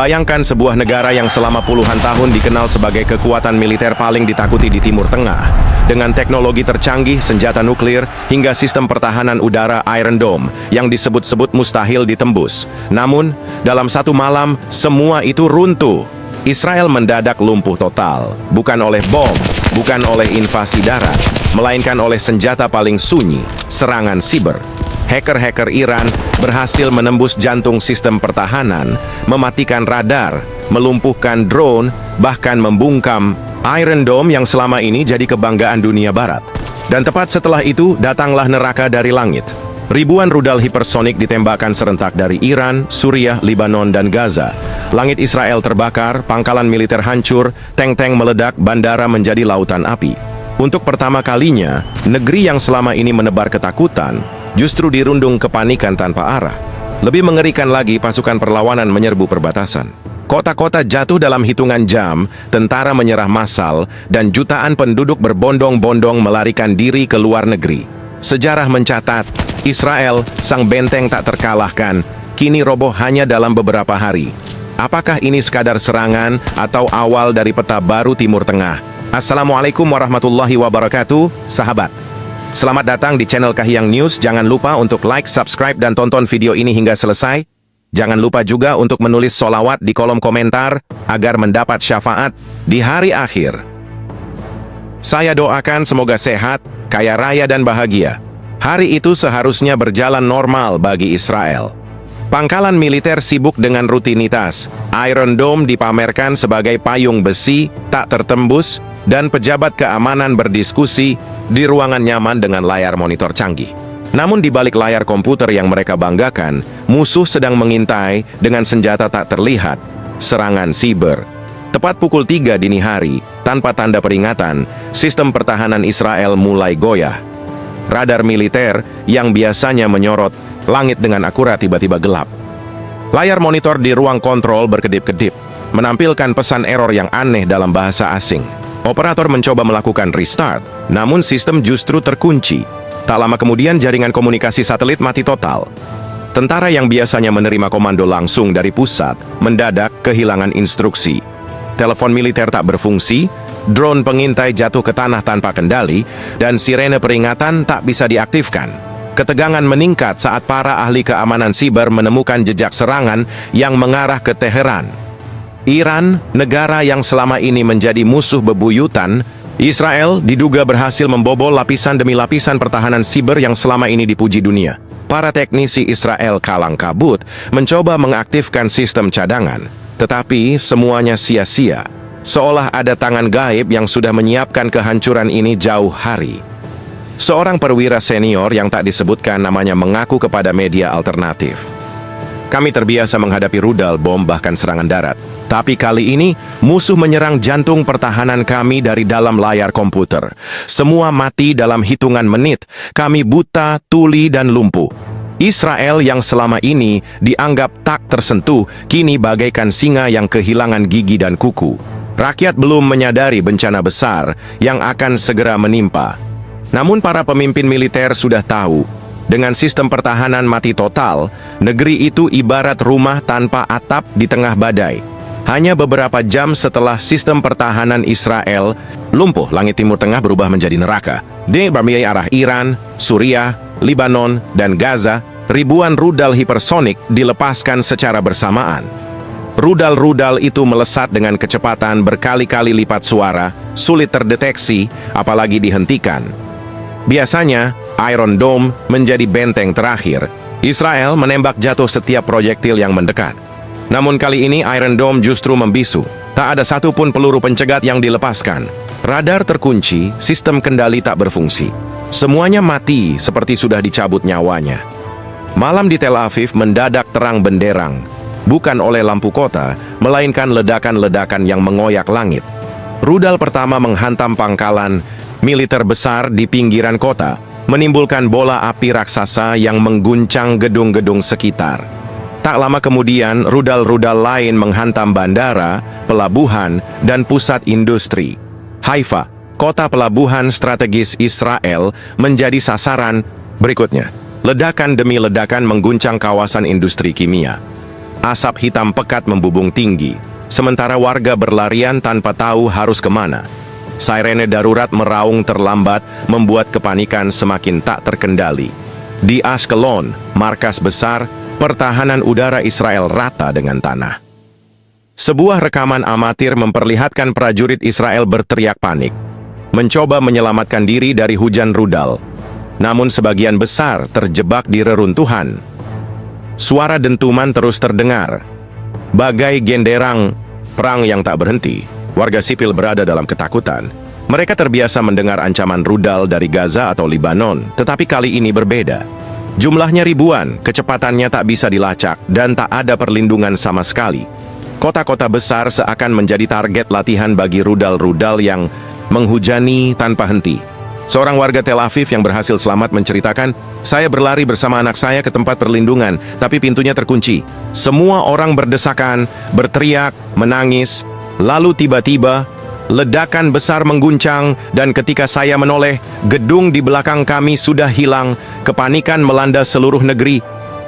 Bayangkan sebuah negara yang selama puluhan tahun dikenal sebagai kekuatan militer paling ditakuti di Timur Tengah, dengan teknologi tercanggih, senjata nuklir, hingga sistem pertahanan udara Iron Dome yang disebut-sebut mustahil ditembus. Namun, dalam satu malam, semua itu runtuh. Israel mendadak lumpuh total, bukan oleh bom, bukan oleh invasi darat, melainkan oleh senjata paling sunyi, serangan siber. Hacker-hacker Iran berhasil menembus jantung sistem pertahanan, mematikan radar, melumpuhkan drone, bahkan membungkam Iron Dome yang selama ini jadi kebanggaan dunia barat. Dan tepat setelah itu, datanglah neraka dari langit. Ribuan rudal hipersonik ditembakkan serentak dari Iran, Suriah, Lebanon, dan Gaza. Langit Israel terbakar, pangkalan militer hancur, tank-tank meledak, bandara menjadi lautan api. Untuk pertama kalinya, negeri yang selama ini menebar ketakutan, justru dirundung kepanikan tanpa arah. Lebih mengerikan lagi, pasukan perlawanan menyerbu perbatasan. Kota-kota jatuh dalam hitungan jam, tentara menyerah massal, dan jutaan penduduk berbondong-bondong melarikan diri ke luar negeri. Sejarah mencatat, Israel, sang benteng tak terkalahkan, kini roboh hanya dalam beberapa hari. Apakah ini sekadar serangan atau awal dari peta baru Timur Tengah? Assalamualaikum warahmatullahi wabarakatuh, sahabat. Selamat datang di channel Kahiyang News. Jangan lupa untuk like, subscribe, dan tonton video ini hingga selesai. Jangan lupa juga untuk menulis sholawat di kolom komentar agar mendapat syafaat di hari akhir. Saya doakan semoga sehat, kaya raya, dan bahagia. Hari itu seharusnya berjalan normal bagi Israel. Pangkalan militer sibuk dengan rutinitas. Iron Dome dipamerkan sebagai payung besi, tak tertembus, dan pejabat keamanan berdiskusi di ruangan nyaman dengan layar monitor canggih. Namun di balik layar komputer yang mereka banggakan, musuh sedang mengintai dengan senjata tak terlihat, serangan siber. Tepat pukul 3 dini hari, tanpa tanda peringatan, sistem pertahanan Israel mulai goyah. Radar militer yang biasanya menyorot langit dengan akurat tiba-tiba gelap. Layar monitor di ruang kontrol berkedip-kedip, menampilkan pesan error yang aneh dalam bahasa asing. Operator mencoba melakukan restart, namun sistem justru terkunci. Tak lama kemudian jaringan komunikasi satelit mati total. Tentara yang biasanya menerima komando langsung dari pusat, mendadak kehilangan instruksi. Telepon militer tak berfungsi, drone pengintai jatuh ke tanah tanpa kendali, dan sirene peringatan tak bisa diaktifkan. Ketegangan meningkat saat para ahli keamanan siber menemukan jejak serangan yang mengarah ke Teheran. Iran, negara yang selama ini menjadi musuh bebuyutan, Israel diduga berhasil membobol lapisan demi lapisan pertahanan siber yang selama ini dipuji dunia. Para teknisi Israel kalang kabut mencoba mengaktifkan sistem cadangan, tetapi semuanya sia-sia. Seolah ada tangan gaib yang sudah menyiapkan kehancuran ini jauh hari. Seorang perwira senior yang tak disebutkan namanya mengaku kepada media alternatif. Kami terbiasa menghadapi rudal, bom, bahkan serangan darat. Tapi kali ini, musuh menyerang jantung pertahanan kami dari dalam layar komputer. Semua mati dalam hitungan menit. Kami buta, tuli, dan lumpuh. Israel yang selama ini dianggap tak tersentuh, kini bagaikan singa yang kehilangan gigi dan kuku. Rakyat belum menyadari bencana besar yang akan segera menimpa. Namun para pemimpin militer sudah tahu, dengan sistem pertahanan mati total, negeri itu ibarat rumah tanpa atap di tengah badai. Hanya beberapa jam setelah sistem pertahanan Israel lumpuh, langit Timur Tengah berubah menjadi neraka. Di berbagai arah Iran, Suriah, Lebanon, dan Gaza, ribuan rudal hipersonik dilepaskan secara bersamaan. Rudal-rudal itu melesat dengan kecepatan berkali-kali lipat suara, sulit terdeteksi, apalagi dihentikan. Biasanya, Iron Dome menjadi benteng terakhir. Israel menembak jatuh setiap proyektil yang mendekat. Namun kali ini Iron Dome justru membisu. Tak ada satupun peluru pencegat yang dilepaskan. Radar terkunci, sistem kendali tak berfungsi. Semuanya mati seperti sudah dicabut nyawanya. Malam di Tel Aviv mendadak terang benderang. Bukan oleh lampu kota, melainkan ledakan-ledakan yang mengoyak langit. Rudal pertama menghantam pangkalan militer besar di pinggiran kota, menimbulkan bola api raksasa yang mengguncang gedung-gedung sekitar. Tak lama kemudian, rudal-rudal lain menghantam bandara, pelabuhan, dan pusat industri. Haifa, kota pelabuhan strategis Israel, menjadi sasaran berikutnya. Ledakan demi ledakan mengguncang kawasan industri kimia. Asap hitam pekat membubung tinggi, sementara warga berlarian tanpa tahu harus kemana. Sirene darurat meraung terlambat, membuat kepanikan semakin tak terkendali. Di Ashkelon, markas besar, pertahanan udara Israel rata dengan tanah. Sebuah rekaman amatir memperlihatkan prajurit Israel berteriak panik, mencoba menyelamatkan diri dari hujan rudal. Namun sebagian besar terjebak di reruntuhan. Suara dentuman terus terdengar. Bagai genderang perang yang tak berhenti, warga sipil berada dalam ketakutan. Mereka terbiasa mendengar ancaman rudal dari Gaza atau Libanon, tetapi kali ini berbeda. Jumlahnya ribuan, kecepatannya tak bisa dilacak, dan tak ada perlindungan sama sekali. Kota-kota besar seakan menjadi target latihan bagi rudal-rudal yang menghujani tanpa henti. Seorang warga Tel Aviv yang berhasil selamat menceritakan, "Saya berlari bersama anak saya ke tempat perlindungan, tapi pintunya terkunci. Semua orang berdesakan, berteriak, menangis. Lalu tiba-tiba, ledakan besar mengguncang, dan ketika saya menoleh, gedung di belakang kami sudah hilang. Kepanikan melanda seluruh negeri.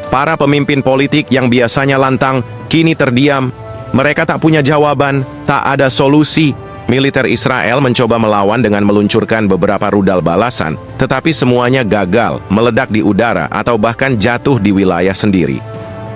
Para pemimpin politik yang biasanya lantang, kini terdiam. Mereka tak punya jawaban, tak ada solusi." Militer Israel mencoba melawan dengan meluncurkan beberapa rudal balasan, tetapi semuanya gagal, meledak di udara atau bahkan jatuh di wilayah sendiri.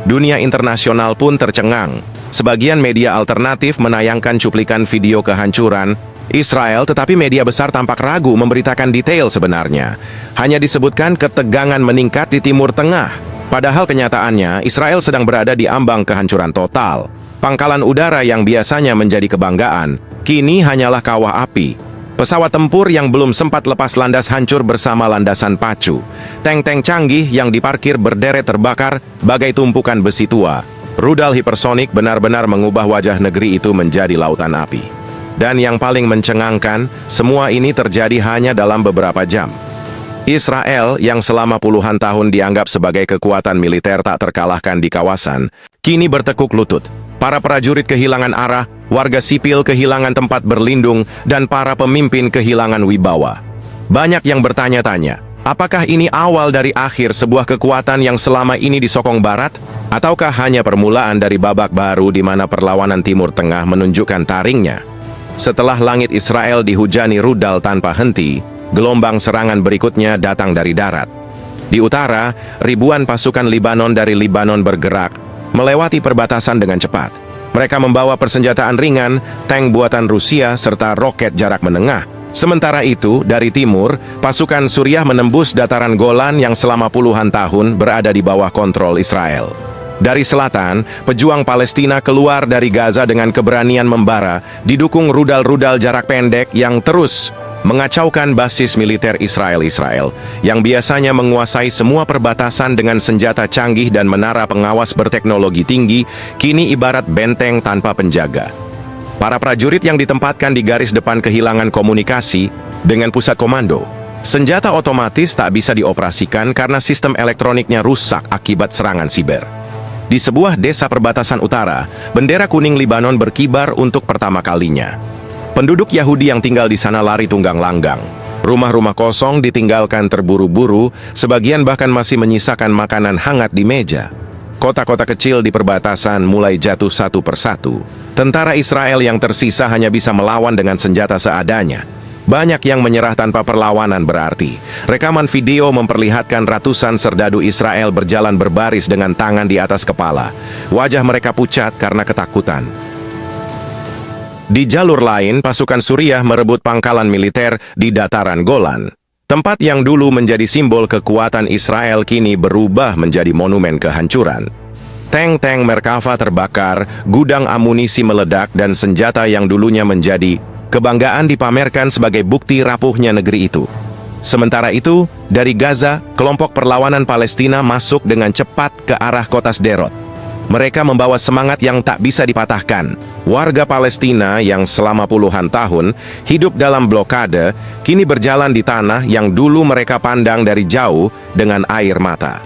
Dunia internasional pun tercengang. Sebagian media alternatif menayangkan cuplikan video kehancuran Israel, tetapi media besar tampak ragu memberitakan detail sebenarnya. Hanya disebutkan ketegangan meningkat di Timur Tengah. Padahal kenyataannya, Israel sedang berada di ambang kehancuran total. Pangkalan udara yang biasanya menjadi kebanggaan, kini hanyalah kawah api. Pesawat tempur yang belum sempat lepas landas hancur bersama landasan pacu. Tank-tank canggih yang diparkir berderet terbakar bagai tumpukan besi tua. Rudal hipersonik benar-benar mengubah wajah negeri itu menjadi lautan api. Dan yang paling mencengangkan, semua ini terjadi hanya dalam beberapa jam. Israel yang selama puluhan tahun dianggap sebagai kekuatan militer tak terkalahkan di kawasan, kini bertekuk lutut. Para prajurit kehilangan arah, warga sipil kehilangan tempat berlindung, dan para pemimpin kehilangan wibawa. Banyak yang bertanya-tanya, apakah ini awal dari akhir sebuah kekuatan yang selama ini disokong Barat? Ataukah hanya permulaan dari babak baru di mana perlawanan Timur Tengah menunjukkan taringnya? Setelah langit Israel dihujani rudal tanpa henti, gelombang serangan berikutnya datang dari darat. Di utara, ribuan pasukan Libanon dari Libanon bergerak, melewati perbatasan dengan cepat. Mereka membawa persenjataan ringan, tank buatan Rusia, serta roket jarak menengah. Sementara itu, dari timur, pasukan Suriah menembus dataran Golan yang selama puluhan tahun berada di bawah kontrol Israel. Dari selatan, pejuang Palestina keluar dari Gaza dengan keberanian membara, didukung rudal-rudal jarak pendek yang terus mengacaukan basis militer Israel yang biasanya menguasai semua perbatasan dengan senjata canggih dan menara pengawas berteknologi tinggi, kini ibarat benteng tanpa penjaga. Para prajurit yang ditempatkan di garis depan kehilangan komunikasi dengan pusat komando. Senjata otomatis tak bisa dioperasikan karena sistem elektroniknya rusak akibat serangan siber. Di sebuah desa perbatasan utara, bendera kuning Libanon berkibar untuk pertama kalinya. Penduduk Yahudi yang tinggal di sana lari tunggang langgang. Rumah-rumah kosong ditinggalkan terburu-buru, sebagian bahkan masih menyisakan makanan hangat di meja. Kota-kota kecil di perbatasan mulai jatuh satu persatu. Tentara Israel yang tersisa hanya bisa melawan dengan senjata seadanya. Banyak yang menyerah tanpa perlawanan berarti. Rekaman video memperlihatkan ratusan serdadu Israel berjalan berbaris dengan tangan di atas kepala. Wajah mereka pucat karena ketakutan. Di jalur lain, pasukan Suriah merebut pangkalan militer di dataran Golan. Tempat yang dulu menjadi simbol kekuatan Israel kini berubah menjadi monumen kehancuran. Tank-tank Merkava terbakar, gudang amunisi meledak, dan senjata yang dulunya menjadi kebanggaan dipamerkan sebagai bukti rapuhnya negeri itu. Sementara itu, dari Gaza, kelompok perlawanan Palestina masuk dengan cepat ke arah kota Sderot. Mereka membawa semangat yang tak bisa dipatahkan. Warga Palestina yang selama puluhan tahun hidup dalam blokade, kini berjalan di tanah yang dulu mereka pandang dari jauh dengan air mata.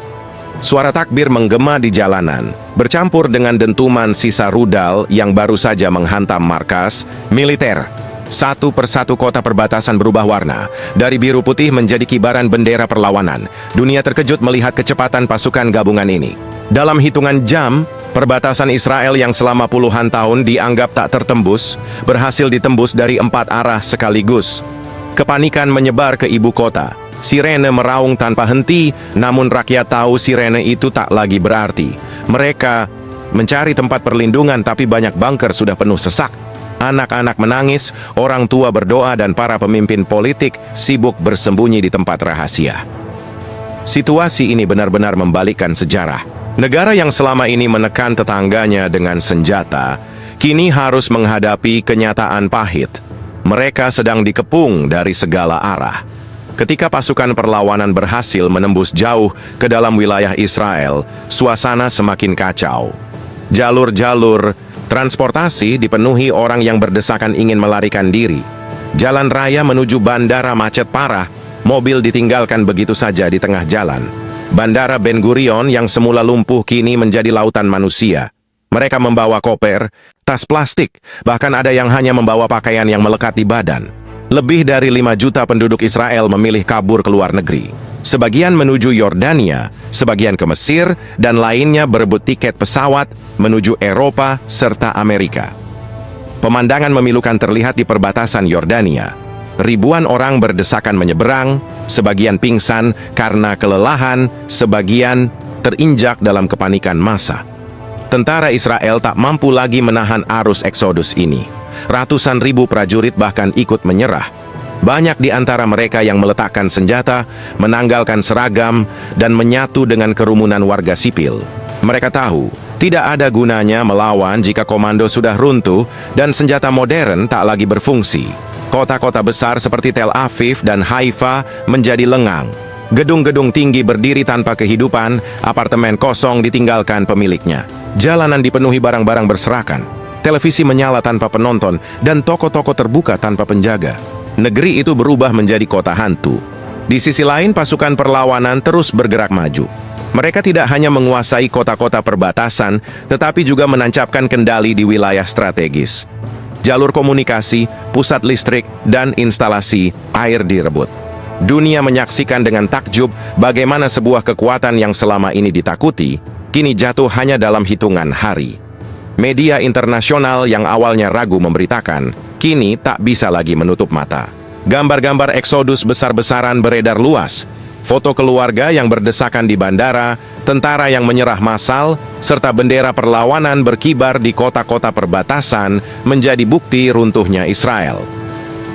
Suara takbir menggema di jalanan, bercampur dengan dentuman sisa rudal yang baru saja menghantam markas militer. Satu persatu kota perbatasan berubah warna, dari biru putih menjadi kibaran bendera perlawanan. Dunia terkejut melihat kecepatan pasukan gabungan ini. Dalam hitungan jam, Perbatasan Israel yang selama puluhan tahun dianggap tak tertembus, berhasil ditembus dari 4 arah sekaligus. Kepanikan menyebar ke ibu kota. Sirene meraung tanpa henti, namun rakyat tahu sirene itu tak lagi berarti. Mereka mencari tempat perlindungan, tapi banyak bunker sudah penuh sesak. Anak-anak menangis, orang tua berdoa, dan para pemimpin politik sibuk bersembunyi di tempat rahasia. Situasi ini benar-benar membalikkan sejarah. Negara yang selama ini menekan tetangganya dengan senjata, kini harus menghadapi kenyataan pahit. Mereka sedang dikepung dari segala arah. Ketika pasukan perlawanan berhasil menembus jauh ke dalam wilayah Israel, suasana semakin kacau. Jalur-jalur transportasi dipenuhi orang yang berdesakan ingin melarikan diri. Jalan raya menuju bandara macet parah, mobil ditinggalkan begitu saja di tengah jalan. Bandara Ben Gurion yang semula lumpuh kini menjadi lautan manusia. Mereka membawa koper, tas plastik, bahkan ada yang hanya membawa pakaian yang melekat di badan. Lebih dari 5 juta penduduk Israel memilih kabur ke luar negeri. Sebagian menuju Yordania, sebagian ke Mesir, dan lainnya berebut tiket pesawat menuju Eropa serta Amerika. Pemandangan memilukan terlihat di perbatasan Yordania. Ribuan orang berdesakan menyeberang, sebagian pingsan karena kelelahan, sebagian terinjak dalam kepanikan massa. Tentara Israel tak mampu lagi menahan arus eksodus ini. Ratusan ribu prajurit bahkan ikut menyerah. Banyak di antara mereka yang meletakkan senjata, menanggalkan seragam, dan menyatu dengan kerumunan warga sipil. Mereka tahu, tidak ada gunanya melawan jika komando sudah runtuh dan senjata modern tak lagi berfungsi. Kota-kota besar seperti Tel Aviv dan Haifa menjadi lengang. Gedung-gedung tinggi berdiri tanpa kehidupan, apartemen kosong ditinggalkan pemiliknya. Jalanan dipenuhi barang-barang berserakan. Televisi menyala tanpa penonton, dan toko-toko terbuka tanpa penjaga. Negeri itu berubah menjadi kota hantu. Di sisi lain, pasukan perlawanan terus bergerak maju. Mereka tidak hanya menguasai kota-kota perbatasan, tetapi juga menancapkan kendali di wilayah strategis. Jalur komunikasi, pusat listrik, dan instalasi air direbut. Dunia menyaksikan dengan takjub bagaimana sebuah kekuatan yang selama ini ditakuti, kini jatuh hanya dalam hitungan hari. Media internasional yang awalnya ragu memberitakan, kini tak bisa lagi menutup mata. Gambar-gambar eksodus besar-besaran beredar luas. Foto keluarga yang berdesakan di bandara, tentara yang menyerah massal, serta bendera perlawanan berkibar di kota-kota perbatasan menjadi bukti runtuhnya Israel.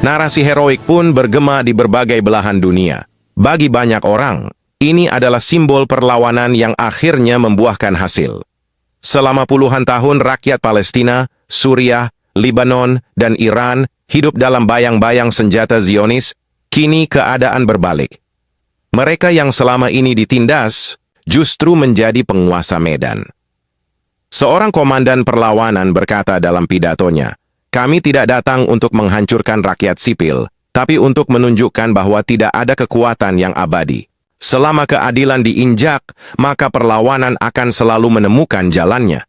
Narasi heroik pun bergema di berbagai belahan dunia. Bagi banyak orang, ini adalah simbol perlawanan yang akhirnya membuahkan hasil. Selama puluhan tahun rakyat Palestina, Suriah, Lebanon, dan Iran hidup dalam bayang-bayang senjata Zionis, kini keadaan berbalik. Mereka yang selama ini ditindas justru menjadi penguasa medan. Seorang komandan perlawanan berkata dalam pidatonya, "Kami tidak datang untuk menghancurkan rakyat sipil, tapi untuk menunjukkan bahwa tidak ada kekuatan yang abadi. Selama keadilan diinjak, maka perlawanan akan selalu menemukan jalannya."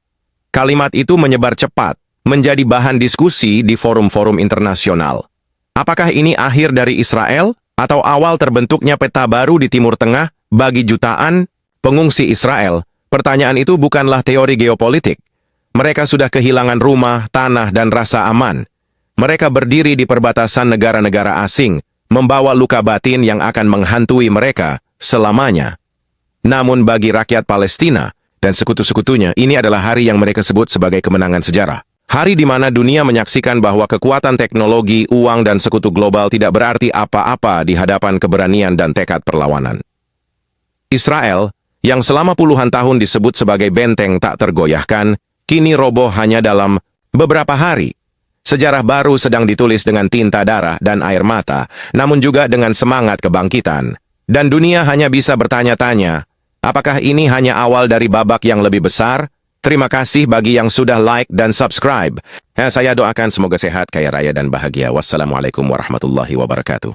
Kalimat itu menyebar cepat, menjadi bahan diskusi di forum-forum internasional. Apakah ini akhir dari Israel? Atau awal terbentuknya peta baru di Timur Tengah bagi jutaan pengungsi Israel? Pertanyaan itu bukanlah teori geopolitik. Mereka sudah kehilangan rumah, tanah, dan rasa aman. Mereka berdiri di perbatasan negara-negara asing, membawa luka batin yang akan menghantui mereka selamanya. Namun bagi rakyat Palestina dan sekutu-sekutunya, ini adalah hari yang mereka sebut sebagai kemenangan sejarah. Hari di mana dunia menyaksikan bahwa kekuatan teknologi, uang, dan sekutu global tidak berarti apa-apa di hadapan keberanian dan tekad perlawanan. Israel, yang selama puluhan tahun disebut sebagai benteng tak tergoyahkan, kini roboh hanya dalam beberapa hari. Sejarah baru sedang ditulis dengan tinta darah dan air mata, namun juga dengan semangat kebangkitan. Dan dunia hanya bisa bertanya-tanya, apakah ini hanya awal dari babak yang lebih besar? Terima kasih bagi yang sudah like dan subscribe. Saya doakan semoga sehat, kaya raya, dan bahagia. Wassalamualaikum warahmatullahi wabarakatuh.